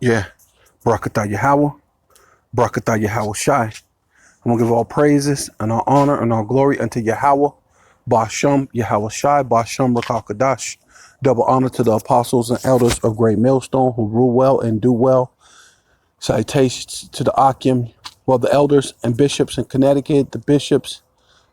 Yeah. Barakatah Yahweh. Barakatah Yahweh Shai. I'm going to give all praises and all honor and all glory unto Yahweh. Basham Yahweh Shai. Basham Rakakadash. Double honor to the apostles and elders of Great Millstone who rule well and do well. Salutations to the Akim, well, the elders and bishops in Connecticut, the bishops,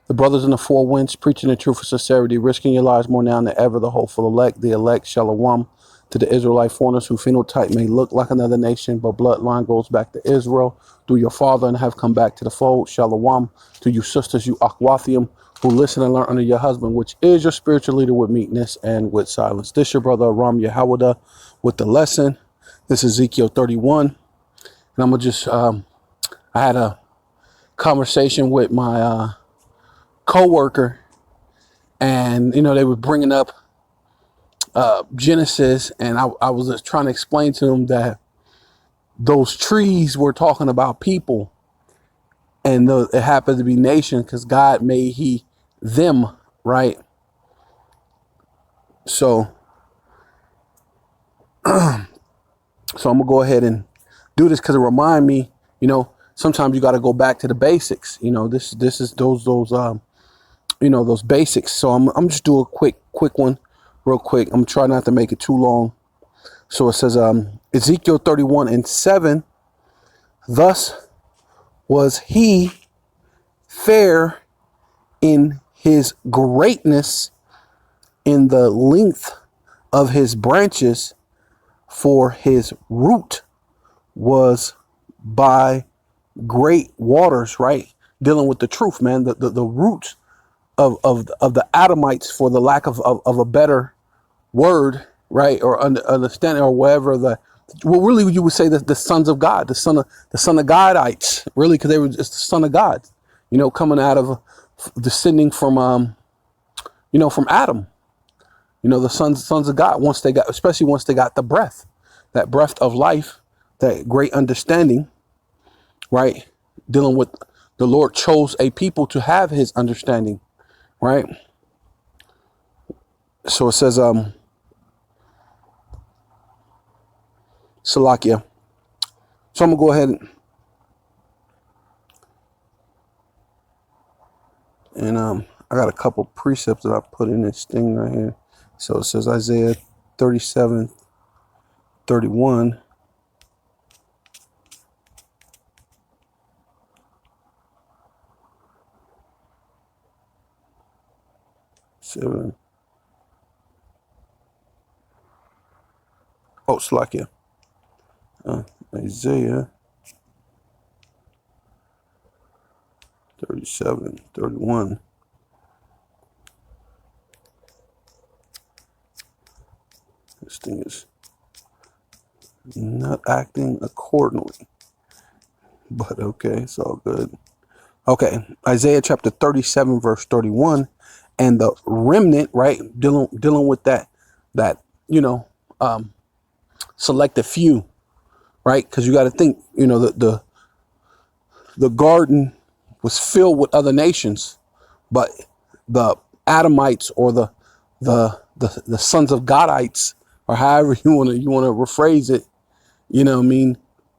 the brothers in the four winds, preaching the truth of sincerity, risking your lives more now than ever, the hopeful elect, the elect, Shalom, to the Israelite foreigners whose phenotype may look like another nation, but bloodline goes back to Israel, through your father and have come back to the fold, Shalom, to you sisters, you Akwathium, who listen and learn under your husband, which is your spiritual leader with meekness and with silence. This your brother, Ram Yahawada, with the lesson. This is Ezekiel 31. And I'm going to just, I had a conversation with my co-worker, and, they were bringing up Genesis, and I was just trying to explain to them that those trees were talking about people, and it happened to be nation because God made them, right? So, I'm going to go ahead and do this because it remind me, sometimes you got to go back to the basics. This is those basics. So I'm just do a quick one real quick. I'm trying not to make it too long. So it says, Ezekiel 31:7, thus was he fair in his greatness, in the length of his branches, for his root was by great waters, right? Dealing with the truth, man, the roots of the Adamites, for the lack of a better word, right, or understanding, or whatever, really you would say that the sons of God, the son of Godites, really, because they were just the son of God, coming out of, descending from from Adam, the sons of God, especially once they got the breath, that breath of life, that great understanding, right? Dealing with the Lord chose a people to have his understanding, right? So it says, Salakia. So I'm gonna go ahead and I got a couple precepts that I put in this thing right here. So it says Isaiah 37:31. Salakia. Isaiah 37:31. This thing is not acting accordingly, but okay, it's all good. Okay, Isaiah chapter 37 verse 31, and the remnant, right, dealing with that selected few, right? Because you got to think, the garden was filled with other nations, but the Adamites, or the sons of Godites, or however you want to rephrase it,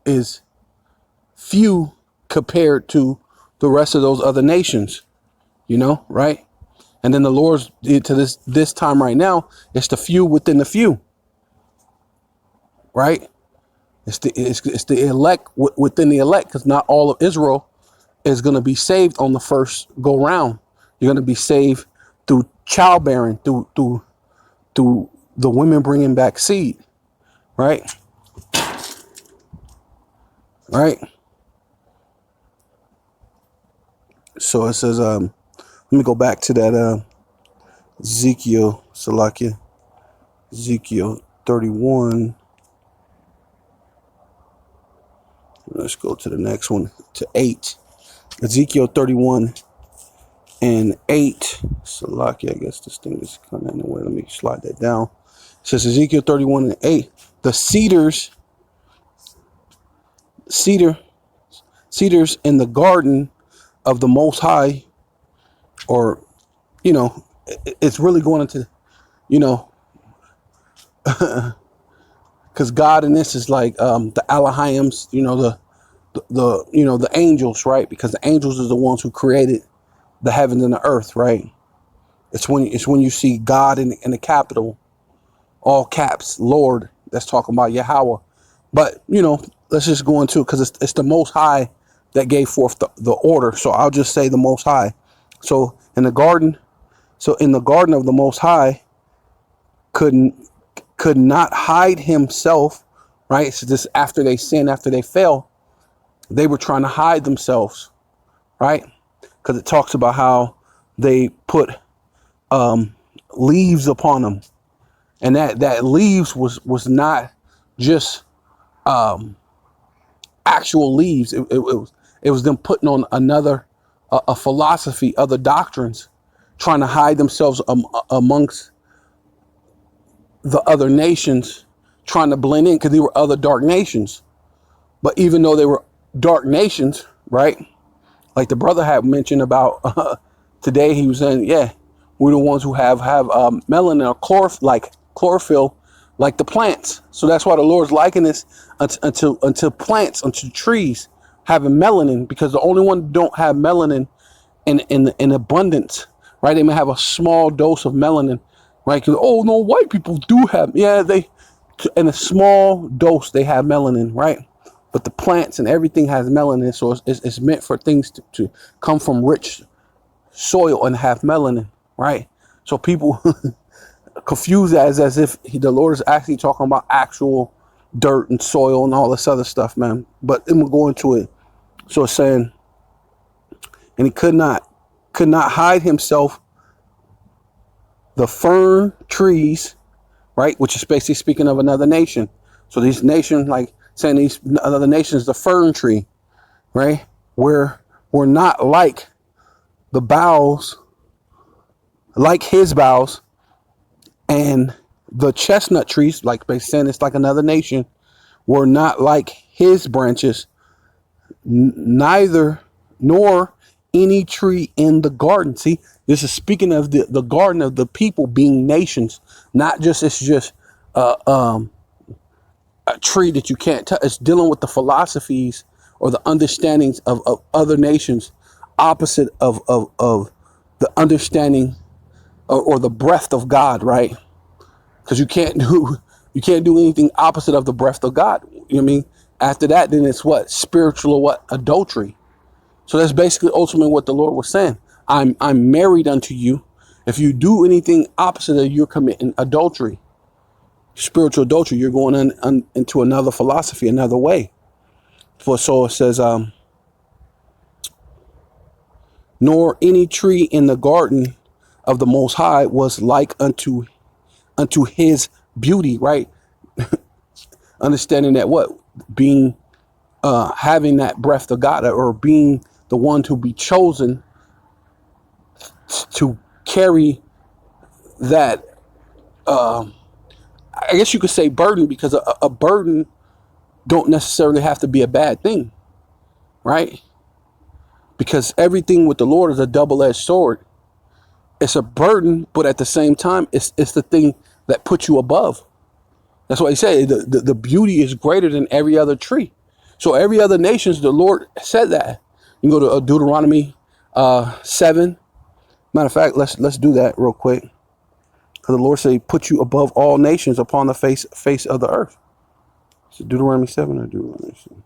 is few compared to the rest of those other nations, right? And then the Lord's to this time right now, it's the few within the few, right? It's the elect within the elect, because not all of Israel is going to be saved on the first go round. You're going to be saved through childbearing, through the women bringing back seed, right? Right. So it says, let me go back to that Ezekiel, Salakia, Ezekiel 31. Let's go to the next one, to 8. Ezekiel 31:8. Salakia, I guess this thing is kind of in the way. Let me slide that down. It says Ezekiel 31:8. The cedars in the garden of the Most High, or, it's really going into, because God in this is like the Elohims, the angels, right? Because the angels are the ones who created the heavens and the earth, right? It's when you see God in the capital, all caps, Lord. That's talking about Yahweh. But let's just go into it because it's the Most High that gave forth the order. So I'll just say the Most High. So in the garden, of the Most High, could not hide himself, right? So this after they sinned, after they fell, they were trying to hide themselves, right? Because it talks about how they put leaves upon them, and that leaves was not just actual leaves. It was them putting on another a philosophy, other doctrines, trying to hide themselves amongst the other nations, trying to blend in because they were other dark nations. But even though they were dark nations, right? Like the brother had mentioned about today, he was saying, yeah, we're the ones who have melanin or chlorophyll, like the plants. So that's why the Lord's liking this until plants, until trees having melanin, because the only one who don't have melanin in abundance, right? They may have a small dose of melanin, right? 'Cause, oh no, white people do have, yeah, they in a small dose they have melanin, right? But the plants and everything has melanin, so it's meant for things to come from rich soil and have melanin, right? So people confuse that as if the Lord is actually talking about actual dirt and soil and all this other stuff, man. But then we'll go into it. So it's saying, and he could not hide himself, the fern trees, right? Which is basically speaking of another nation. So these nations, like saying these other nations, the fern tree, right? We're not like the boughs, like his boughs, and the chestnut trees, like they saying it's like another nation, were not like his branches, neither nor any tree in the garden. See, this is speaking of the garden of the people being nations, not just it's just a tree that you can't touch. It's dealing with the philosophies or the understandings of other nations, opposite of the understanding or the breath of God, right? Because you can't do anything opposite of the breath of God. You know what I mean? After that, then it's what? Spiritual or what? Adultery. So that's basically ultimately what the Lord was saying. I'm married unto you. If you do anything opposite of, you're committing adultery, spiritual adultery. You're going into another philosophy, another way. So it says, nor any tree in the garden of the Most High was like unto his beauty, right? Understanding that what being having that breath of God, or being the one to be chosen to carry that, I guess you could say burden, because a burden don't necessarily have to be a bad thing, right? Because everything with the Lord is a double-edged sword. It's a burden, but at the same time, it's the thing that puts you above. That's why he said the beauty is greater than every other tree. So every other nations, the Lord said that. You can go to Deuteronomy 7. Matter of fact, let's do that real quick. Because the Lord said he put you above all nations upon the face of the earth. So Deuteronomy 7 or Deuteronomy 7?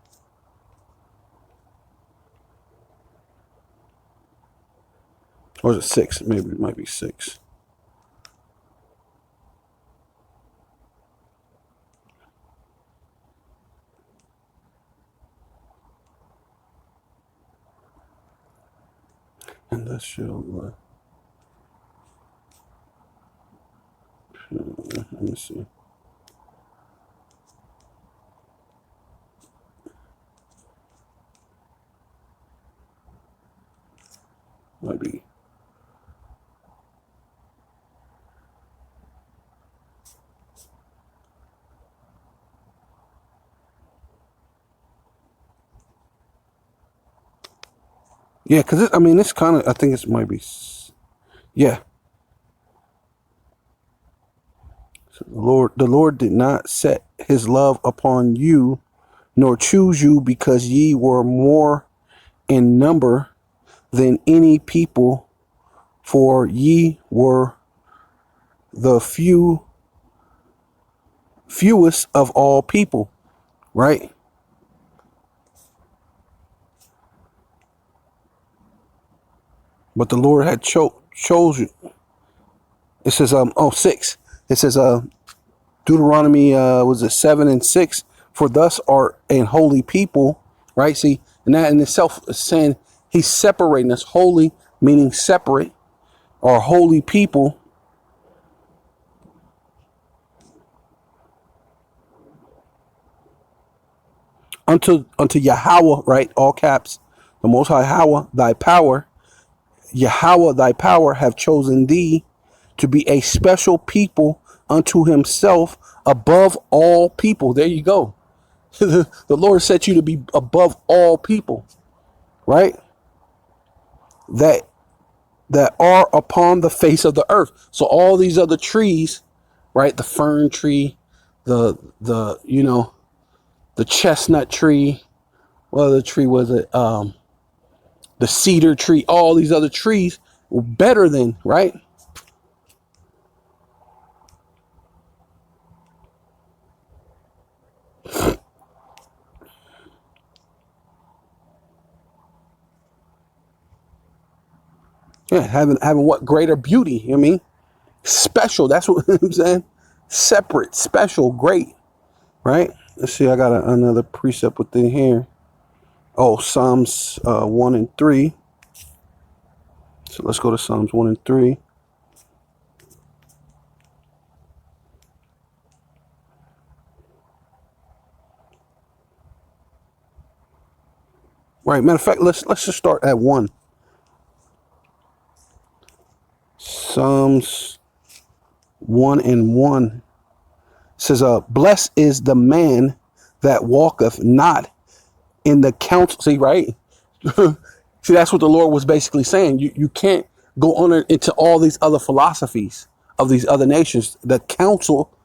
Or is it 6? Maybe it might be 6. And that shall, let me see. Might be. Yeah, because I mean, it's kind of, I think it might be, yeah. The Lord did not set his love upon you, nor choose you, because ye were more in number than any people, for ye were the fewest of all people. Right? But the Lord had chose you. It says 6. It says Deuteronomy was it 7:6, for thus art an holy people, right? See, and that in itself is saying he's separating us. Holy meaning separate, or holy people, unto Yahweh, right? All caps, the Most High Yahweh, thy power, Yahweh, thy power, have chosen thee to be a special people unto himself above all people. There you go. The Lord set you to be above all people, right? That are upon the face of the earth. So all these other trees, right? The fern tree, the the chestnut tree. What other tree was it? The cedar tree. All these other trees were better than, right? Yeah, having what greater beauty? You know what I mean? Special. That's what I'm saying. Separate, special, great. Right? Let's see. I got another precept within here. Oh, Psalms 1 and 3. So let's go to Psalms 1 and 3. Right. Matter of fact, let's just start at 1. Psalms 1 and 1 says, blessed is the man that walketh not in the counsel. See, right? See, that's what the Lord was basically saying. You can't go on into all these other philosophies of these other nations, the counsel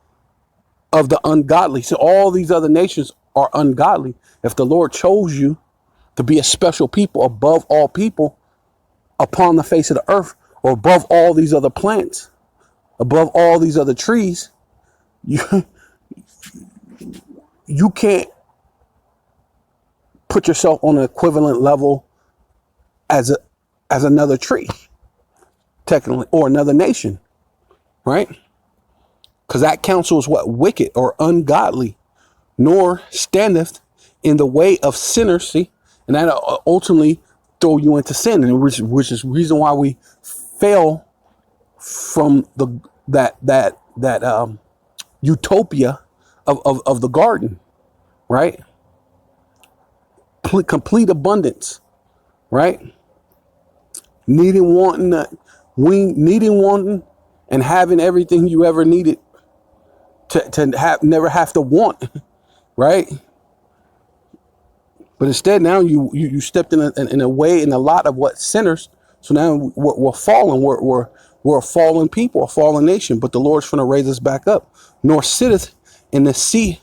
of the ungodly. So all these other nations are ungodly. If the Lord chose you to be a special people above all people upon the face of the earth, or above all these other plants, above all these other trees, you can't put yourself on an equivalent level as another tree, technically, or another nation, right? Because that counsel is what? Wicked or ungodly, nor standeth in the way of sinners. See, and that ultimately throw you into sin, and which is the reason why we fail from that utopia of the garden, right? Complete abundance, right? Needing, wanting, and having everything you ever needed to have, never have to want, right? But instead, now you stepped in a way, in a lot of what sinners. So now we're fallen. We're a fallen people, a fallen nation. But the Lord's going to raise us back up. Nor sitteth in the seat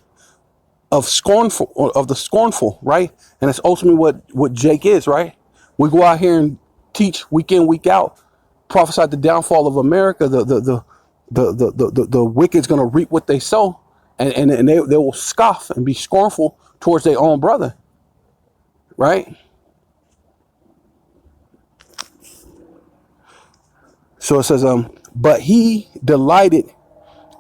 of the scornful, right? And that's ultimately what Jake is, right? We go out here and teach week in, week out, prophesy the downfall of America. The wicked's going to reap what they sow, and they will scoff and be scornful towards their own brother, right? So it says, but he delighted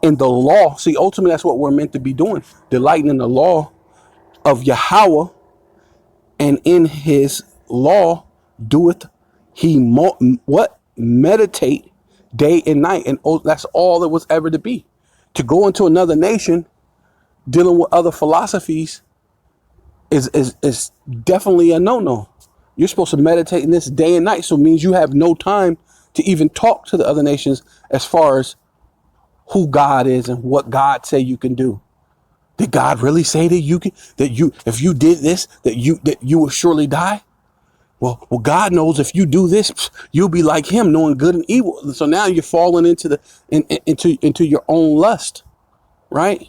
in the law. See, ultimately, that's what we're meant to be doing. Delighting in the law of Yahweh, and in his law doeth he meditate day and night. And that's all there was ever to be. To go into another nation dealing with other philosophies is definitely a no-no. You're supposed to meditate in this day and night. So it means you have no time to even talk to the other nations as far as who God is and what God say you can do. Did God really say that if you did this, that you will surely die? Well, God knows if you do this, you'll be like him, knowing good and evil. So now you're falling into your own lust, right?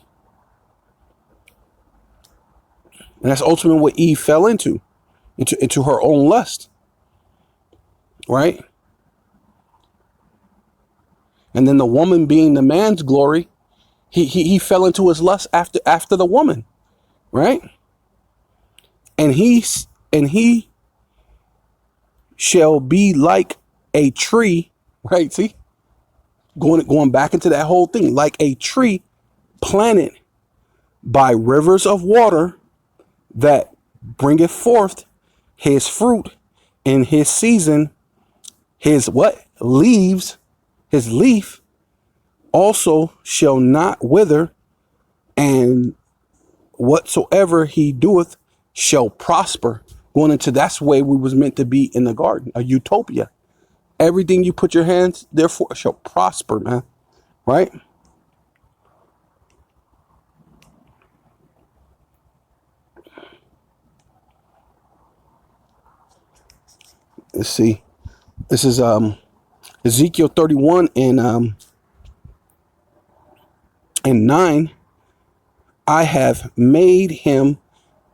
And that's ultimately what Eve fell into her own lust, right? And then the woman being the man's glory, he fell into his lust after the woman, right? And he shall be like a tree, right? See, going back into that whole thing, like a tree planted by rivers of water that bringeth forth his fruit in his season. His what? Leaves, his leaf also shall not wither, and whatsoever he doeth shall prosper. Going into that's the way we was meant to be in the garden, a utopia. Everything you put your hands therefore shall prosper, man. Right? Let's see. This is Ezekiel 31 and 9. I have made him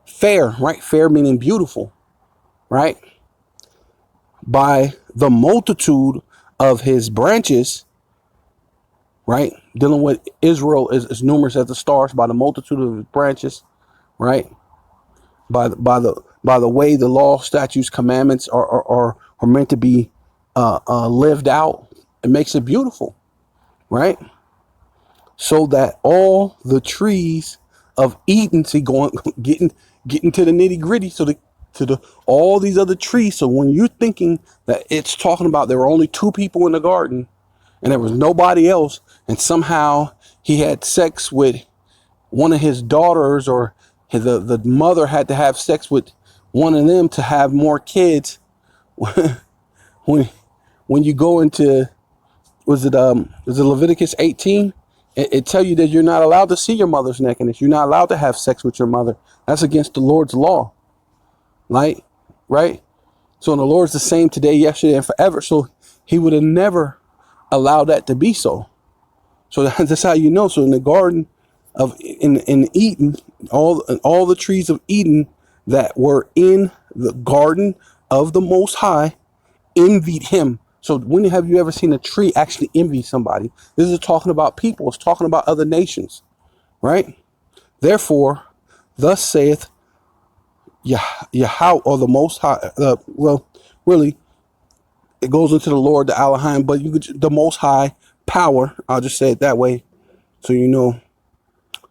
fair, right? Fair meaning beautiful, right? By the multitude of his branches, right? Dealing with Israel is numerous as the stars by the multitude of his branches, right? By the way the law, statutes, commandments are meant to be lived out. It makes it beautiful, right? So that all the trees of Eden, see, getting to the nitty gritty, so to the all these other trees. So when you're thinking that it's talking about there were only two people in the garden and there was nobody else, and somehow he had sex with one of his daughters, or the mother had to have sex with one of them to have more kids. when you go into, was it Leviticus 18? It tell you that you're not allowed to see your mother's nakedness. You're not allowed to have sex with your mother. That's against the Lord's law. Right? So the Lord's the same today, yesterday, and forever. So he would have never allowed that to be so. So that's how you know. So in the garden of in Eden, all the trees of Eden that were in the garden of the Most High envied him. So when have you ever seen a tree actually envy somebody? This is talking about people. It's talking about other nations, right? Therefore, thus saith Yahweh, or the Most High. Well, really, it goes into the Lord, the Elohim, but the Most High power. I'll just say it that way, so you know,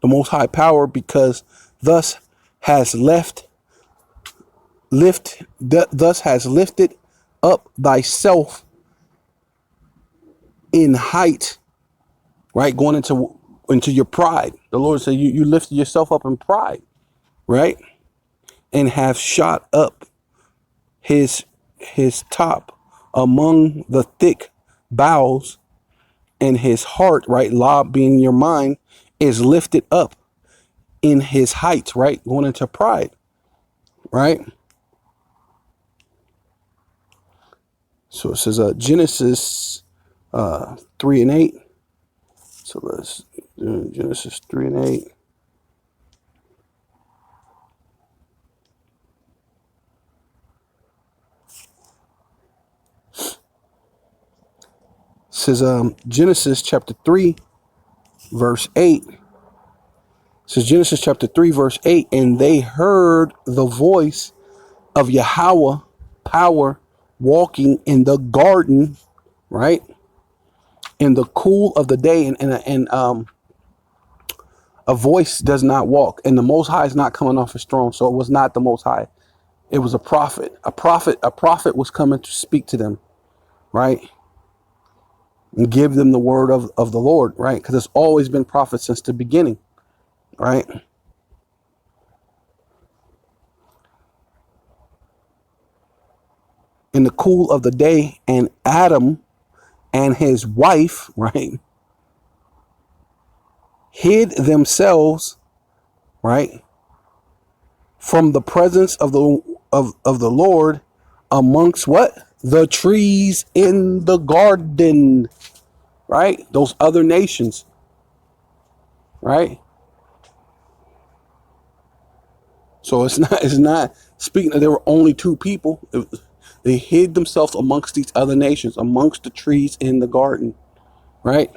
the Most High power, because thus has lifted up thyself in height, right? Going into your pride. The Lord said you lifted yourself up in pride, right? And have shot up his top among the thick boughs, and his heart, right? La being your mind, is lifted up in his height, right? Going into pride, right? So it says Genesis 3 and 8. So let's do Genesis 3 and 8. It says Genesis chapter 3 verse 8. It says Genesis chapter 3 verse 8, and they heard the voice of Yahweh power walking in the garden, right? In the cool of the day, and a voice does not walk, and the Most High is not coming off his throne. So it was not the Most High. It was a prophet. A prophet was coming to speak to them, right? And give them the word of the Lord, right? Because it's always been prophets since the beginning, right? In the cool of the day, and Adam and his wife, right, hid themselves, right, from the presence of the Lord amongst what? The trees in the garden, right? Those other nations. right? So it's not speaking that there were only two people. They hid themselves amongst these other nations, amongst the trees in the garden, right?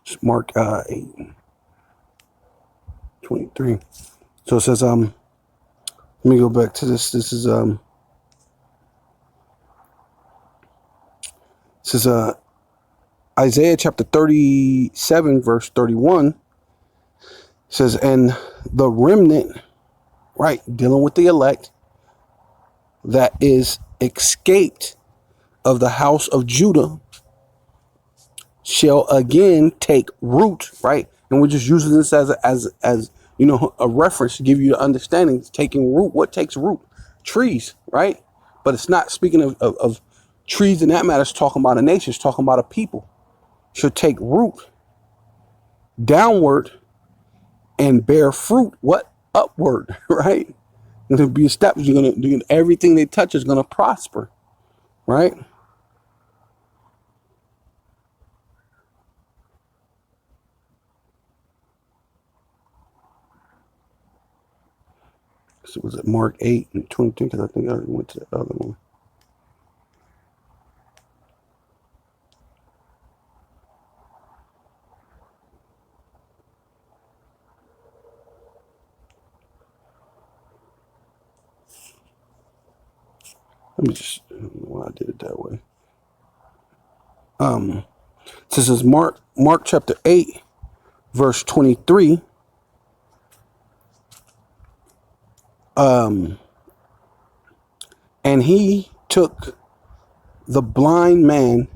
It's Mark 8:23. So it says, let me go back to this. This is this is Isaiah chapter 37, verse 31. It says, and the remnant, right, dealing with the elect that is escaped of the house of Judah shall again take root, right? And we're just using this as a reference to give you the understanding. Taking root. What takes root? Trees, right? But it's not speaking of trees in that matter. It's talking about a nation. It's talking about a people. Should take root downward and bear fruit. What? Upward, right? And to be established, you're gonna do everything they touch is gonna prosper, right? So was it Mark 8:22? Because I think I already went to the other one. Let me just, I don't know why I did it that way. This is Mark chapter 8, verse 23. And he took the blind man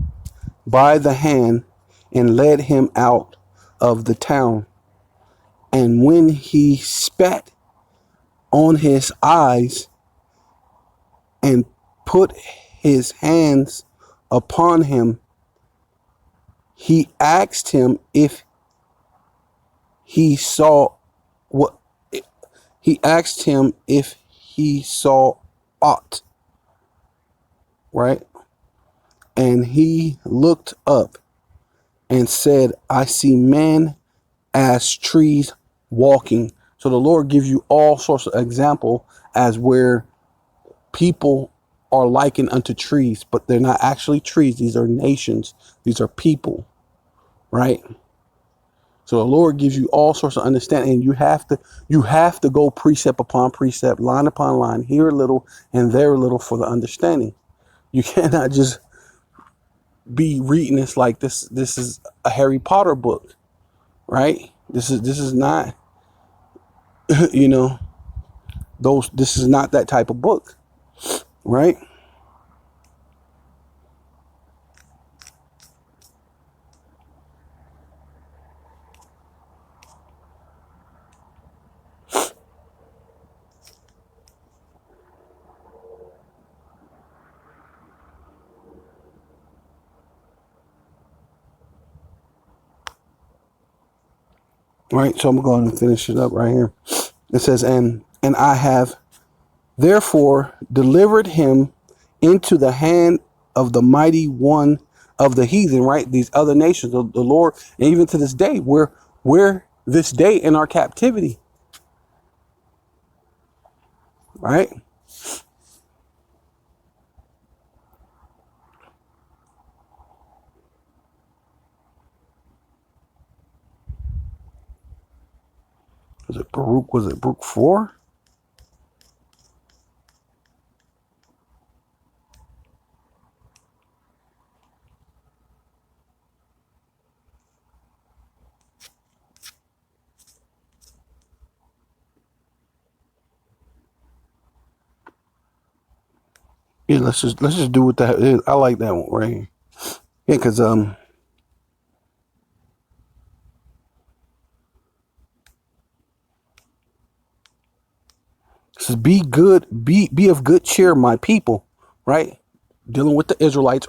by the hand and led him out of the town. And when he spat on his eyes and put his hands upon him, he asked him if he saw what he asked him if he saw aught, right? And he looked up and said, I see men as trees walking. So the Lord gives you all sorts of example as where people are likened unto trees, but they're not actually trees. These are nations. These are people, right? So the Lord gives you all sorts of understanding, and you have to go precept upon precept, line upon line, here a little and there a little for the understanding. You cannot just be reading this like this. This is a Harry Potter book, right? This is not, you know, those. This is not that type of book, right? Right. So I'm going to finish it up right here. It says, and I have therefore delivered him into the hand of the mighty one of the heathen, right? These other nations, the Lord, and even to this day, we're this day in our captivity, right? Was it Baruch? Was it Baruch 4? Yeah, let's just do what that is. I like that one right here. Yeah, because it says be of good cheer, my people, right? Dealing with the Israelites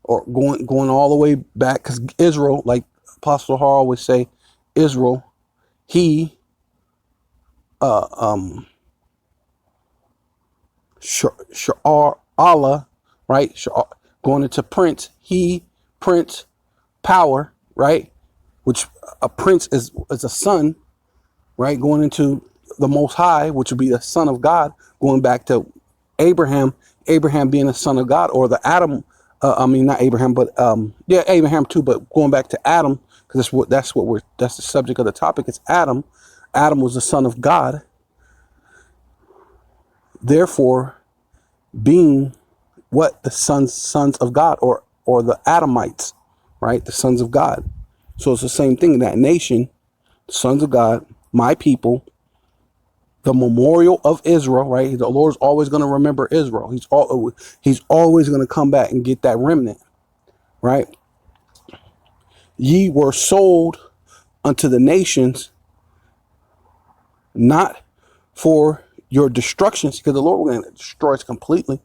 or going all the way back, because Israel, like Apostle Hall always say, Israel, he Sha'ar Allah, right? Going into Prince, he Prince power, right? Which a prince is a son, right? Going into the Most High, which would be the Son of God, going back to Abraham being a son of God, or the Adam. I mean, not Abraham, but yeah, Abraham too. But going back to Adam, because that's the subject of the topic. It's Adam. Adam was the son of God. Therefore, being what the sons of God, or the Adamites, right? The sons of God. So it's the same thing. That nation, sons of God, my people, the memorial of Israel, right? The Lord's always going to remember Israel. He's always going to come back and get that remnant, right? Ye were sold unto the nations, not for your destructions, because the Lord was going to destroy us completely,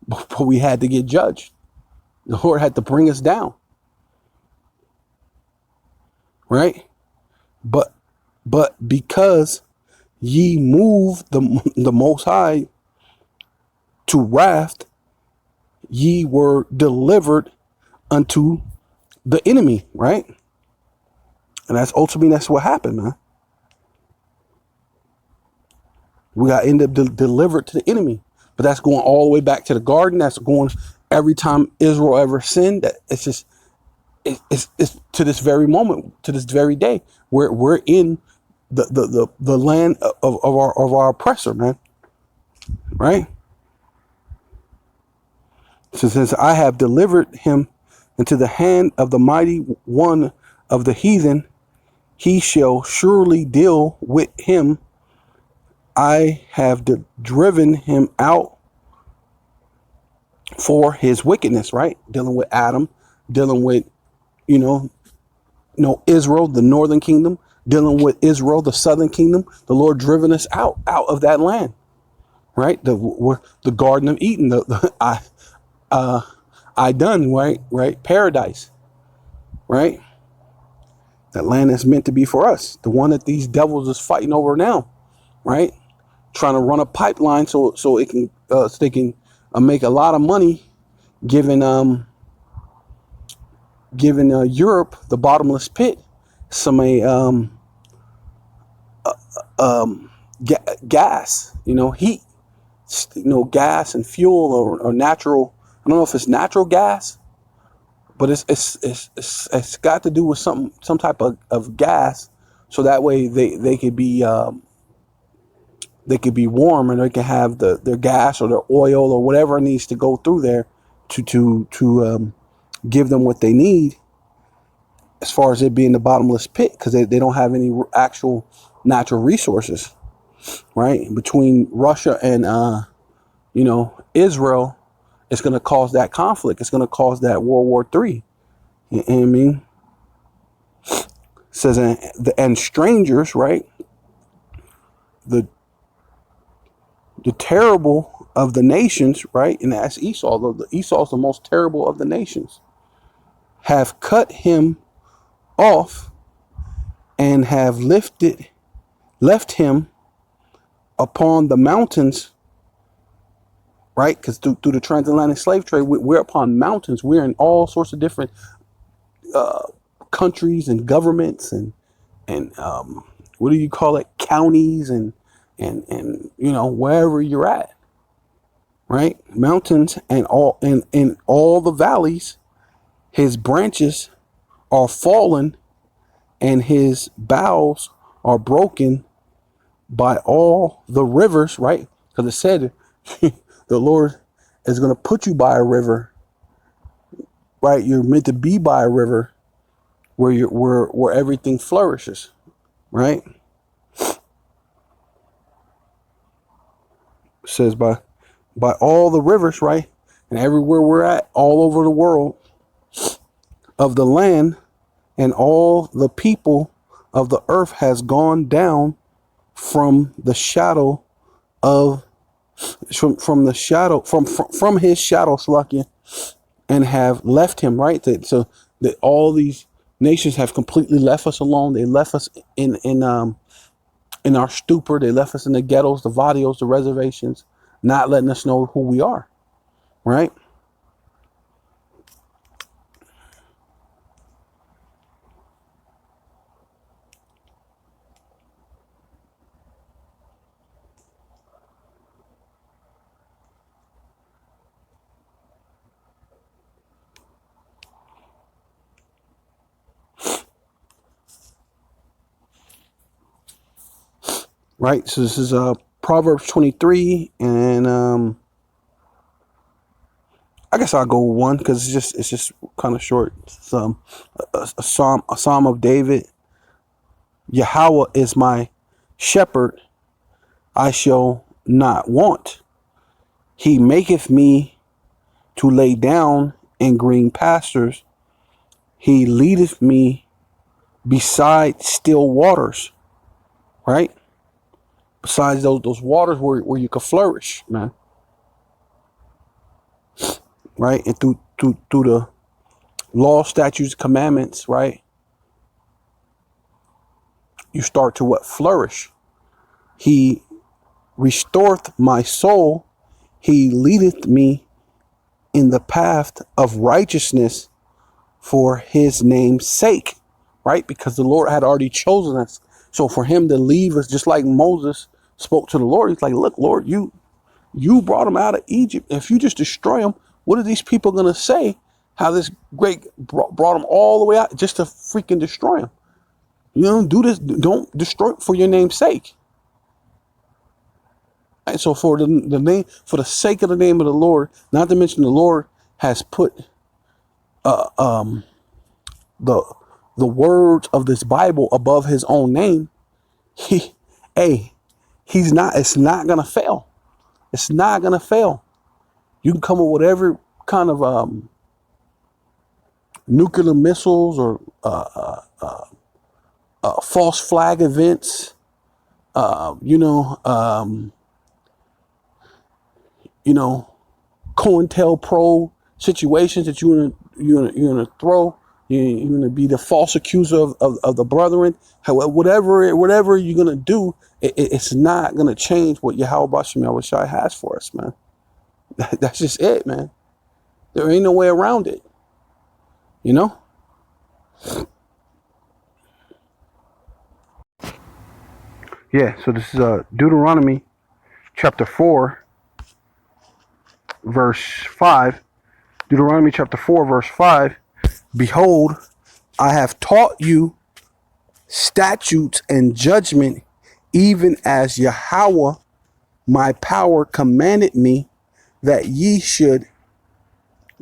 but we had to get judged. The Lord had to bring us down, right? But because ye moved the Most High to wrath, ye were delivered unto the enemy, right? And that's what happened, man. We got ended up delivered to the enemy. But that's going all the way back to the garden. That's going every time Israel ever sinned. That it's just it's to this very moment, to this very day, where we're in the land of our oppressor, man. Right? So since I have delivered him into the hand of the mighty one of the heathen, he shall surely deal with him. I have driven him out for his wickedness, right? Dealing with Adam, dealing with, Israel, the northern kingdom, dealing with Israel, the southern kingdom. The Lord driven us out of that land, right? The Garden of Eden, I done, right? Paradise, right? That land that's meant to be for us. The one that these devils is fighting over now, right? Trying to run a pipeline so it can so they can make a lot of money, giving Europe, the bottomless pit, some gas, heat, gas and fuel, or natural. I don't know if it's natural gas, but it's got to do with some type of gas, so that way they could be warm, and they can have their gas or their oil or whatever needs to go through there to give them what they need, as far as it being the bottomless pit, because they don't have any actual natural resources, right? Between Russia and Israel, it's going to cause that conflict. It's going to cause that World War III. You know what I mean? It says, and strangers, right? The terrible of the nations, right? And that's Esau. Esau's the most terrible of the nations. Have cut him off and have left him upon the mountains, right? Because through the transatlantic slave trade, we're upon mountains. We're in all sorts of different countries and governments and what do you call it? Counties and wherever you're at, right? Mountains and all in all the valleys, his branches are fallen and his boughs are broken by all the rivers, right? Because it said the Lord is going to put you by a river, right? You're meant to be by a river where everything flourishes, right? It says by all the rivers, right? And everywhere we're at, all over the world of the land, and all the people of the earth has gone down from the shadow of from the shadow from his shadow, Slakia, and have left him, right? So that all these nations have completely left us alone. They left us in our stupor. They left us in the ghettos, the vadios, the reservations, not letting us know who we are, right? Right. So this is Proverbs 23, and I guess I'll go one because it's just kind of short. It's a psalm of David. Yahweh is my shepherd; I shall not want. He maketh me to lay down in green pastures. He leadeth me beside still waters. Right. Besides those waters where you can flourish, man. Right. And through the law, statutes, commandments, right? You start to what? Flourish. He restoreth my soul. He leadeth me in the path of righteousness for his name's sake, right? Because the Lord had already chosen us. So for him to leave us, just like Moses spoke to the Lord, he's like, look, Lord, you brought them out of Egypt. If you just destroy them, what are these people going to say? How this great brought them all the way out just to freaking destroy them. You don't do this. Don't destroy it for your name's sake. Right, so for the name, for the sake of the name of the Lord, not to mention the Lord has put the words of this Bible above his own name. He's not. It's not gonna fail. It's not gonna fail. You can come up with every kind of nuclear missiles or false flag events. COINTELPRO situations that you're gonna throw. You're gonna be the false accuser of the brethren. However, whatever you're gonna do, it's not gonna change what Yahweh Bashem Yahushai has for us, man. That's just it, man. There ain't no way around it. You know? Yeah, so this is Deuteronomy chapter 4, verse 5. Deuteronomy chapter 4, verse 5. Behold, I have taught you statutes and judgment, even as Yahweh my power commanded me, that ye should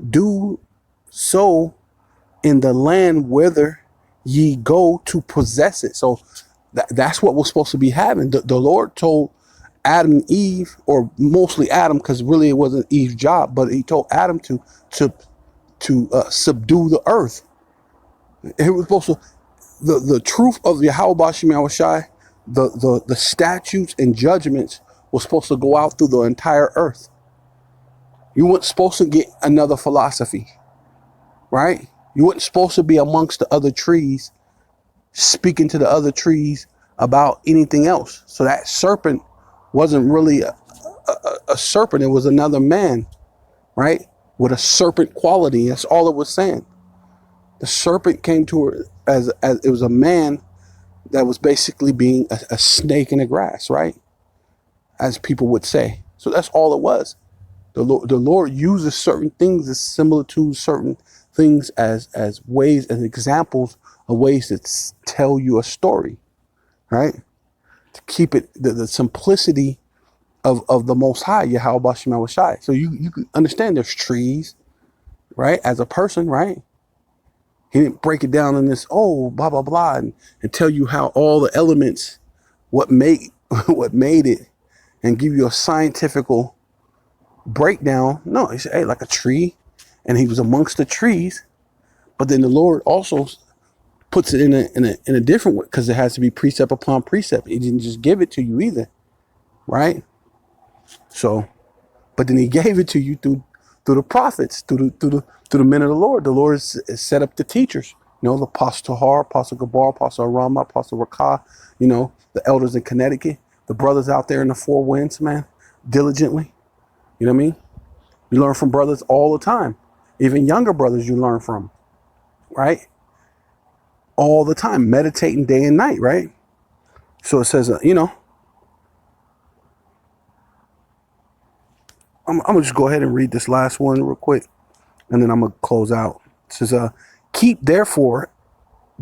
do so in the land whither ye go to possess it. So that's what we're supposed to be having. The Lord told Adam and Eve, or mostly Adam, because really it wasn't Eve's job, but he told Adam to subdue the earth. It was supposed to, the truth of Yahweh Bashem Yahushai, the statutes and judgments was supposed to go out through the entire earth. You weren't supposed to get another philosophy, right? You weren't supposed to be amongst the other trees, speaking to the other trees about anything else. So that serpent wasn't really a serpent. It was another man, right? With a serpent quality. That's all it was saying. The serpent came to her as it was a man that was basically being a snake in the grass, right? As people would say. So that's all it was. The Lord uses certain things as similitudes, certain things as ways, as examples of ways to tell you a story, right? to keep it the simplicity of the Most High, Yahweh Shema Shai. So you can understand there's trees, right? As a person, right? He didn't break it down in this, oh, blah, blah, blah, and tell you how all the elements, what made what made it, and give you a scientific breakdown. No, he said, hey, like a tree, and he was amongst the trees. But then the Lord also puts it in a different way, because it has to be precept upon precept. He didn't just give it to you either, right? So, but then he gave it to you through the prophets, through the men of the Lord. The Lord is set up the teachers. You know, the Apostle Tahar, Apostle Gabar, Apostle Rama, Apostle Rakah, you know, the elders in Connecticut, the brothers out there in the four winds, man, diligently. You know what I mean? You learn from brothers all the time. Even younger brothers you learn from, right? All the time, meditating day and night, right? So it says, you know, I'm going to just go ahead and read this last one real quick, and then I'm going to close out. It says, keep therefore,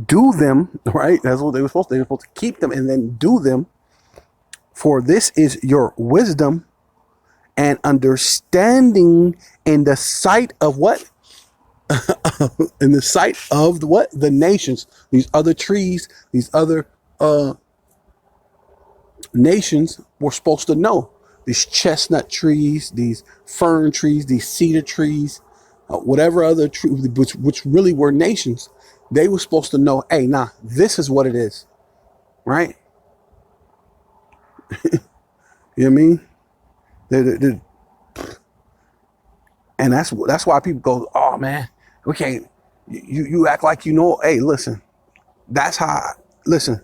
do them, right? That's what they were supposed to. They were supposed to keep them and then do them. For this is your wisdom and understanding in the sight of what? In the sight of the what? The nations. These other trees, these other nations were supposed to know. These chestnut trees, these fern trees, these cedar trees, whatever other tree, which really were nations, they were supposed to know, hey, nah, this is what it is, right? You know what I mean? And that's why people go, oh man, we can't. You act like you know. Hey, listen, that's how. Listen,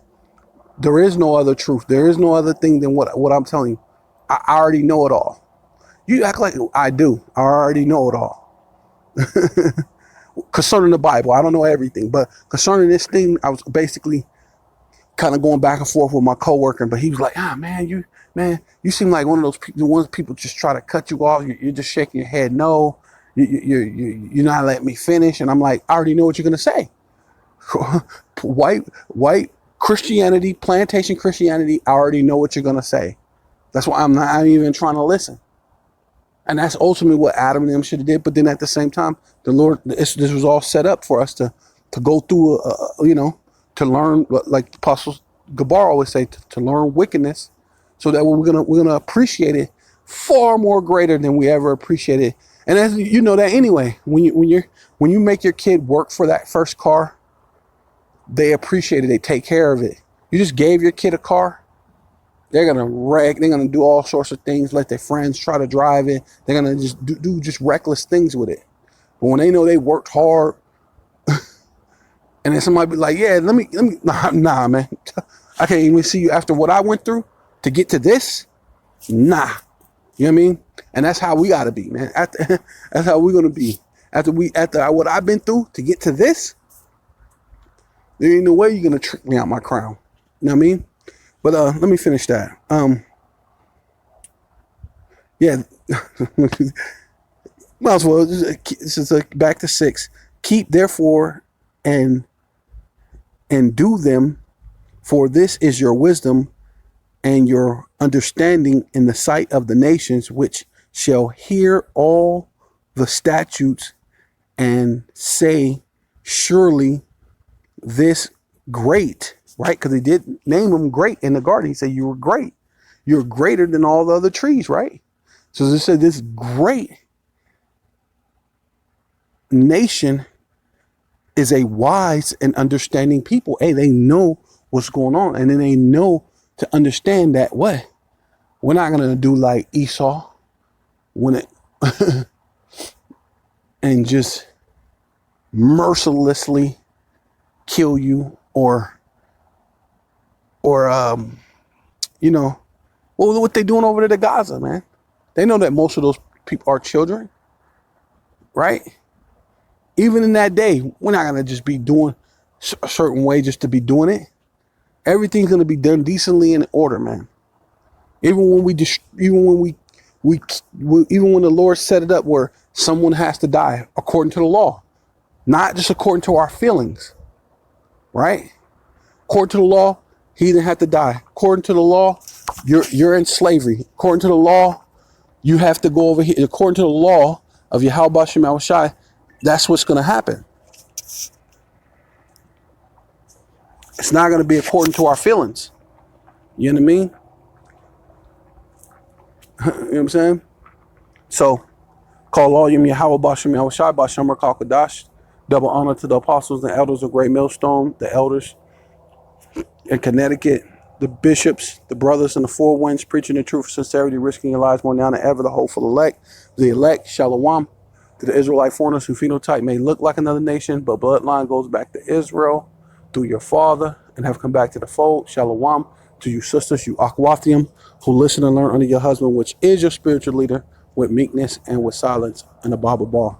there is no other truth. There is no other thing than what I'm telling you. I already know it all. You act like I do. I already know it all. Concerning the Bible, I don't know everything, but concerning this thing, I was basically kind of going back and forth with my coworker, but he was like, man, you seem like one of those people, the ones people just try to cut you off. You're just shaking your head. No, you're not letting me finish. And I'm like, I already know what you're going to say. white Christianity, plantation Christianity. I already know what you're going to say. That's why I'm not even trying to listen. And that's ultimately what Adam and them should have did. But then at the same time, the Lord, this was all set up for us to go through, to learn, like Apostle Gabar always say, to learn wickedness, so that we're gonna appreciate it far more greater than we ever appreciated. And as you know that anyway, when you make your kid work for that first car, they appreciate it. They take care of it. You just gave your kid a car. They're gonna wreck. They're gonna do all sorts of things. Let their friends try to drive it. They're gonna just do just reckless things with it. But when they know they worked hard, and then somebody be like, "Yeah, let me, nah, man. I can't even see you after what I went through to get to this. Nah, you know what I mean? And that's how we gotta be, man. That's how we're gonna be after what I've been through to get to this. There ain't no way you're gonna trick me out my crown. You know what I mean? But let me finish that. Yeah, might as well. This is back to 6. Keep therefore and do them, for this is your wisdom and your understanding in the sight of the nations, which shall hear all the statutes and say, surely this great. Right? Because he did name him great in the garden. He said, you were great. You're greater than all the other trees, right? So they said this great nation is a wise and understanding people. Hey, they know what's going on. And then they know to understand that what? We're not going to do like Esau and just mercilessly kill you or what they doing over there to Gaza, man. They know that most of those people are children, right? Even in that day, we're not gonna just be doing a certain way just to be doing it. Everything's gonna be done decently in order, man. Even when the Lord set it up where someone has to die according to the law, not just according to our feelings, right? According to the law, He didn't have to die. According to the law, you're in slavery. According to the law, you have to go over here. According to the law of Yahweh Shem Shai, that's what's going to happen. It's not going to be according to our feelings. You know what I mean? You know what I'm saying? So, call all Yim Yahweh Bashem Yahweh Shai Bashem Rakal. Double honor to the apostles and elders of Great Millstone, the elders in Connecticut, the bishops, the brothers in the four winds, preaching the truth, sincerity, risking your lives more now than ever, the hopeful elect, Shalom, to the Israelite foreigners whose phenotype may look like another nation, but bloodline goes back to Israel through your father and have come back to the fold. Shalom to you sisters, you Akwathium, who listen and learn under your husband, which is your spiritual leader, with meekness and with silence, and a Bible bar.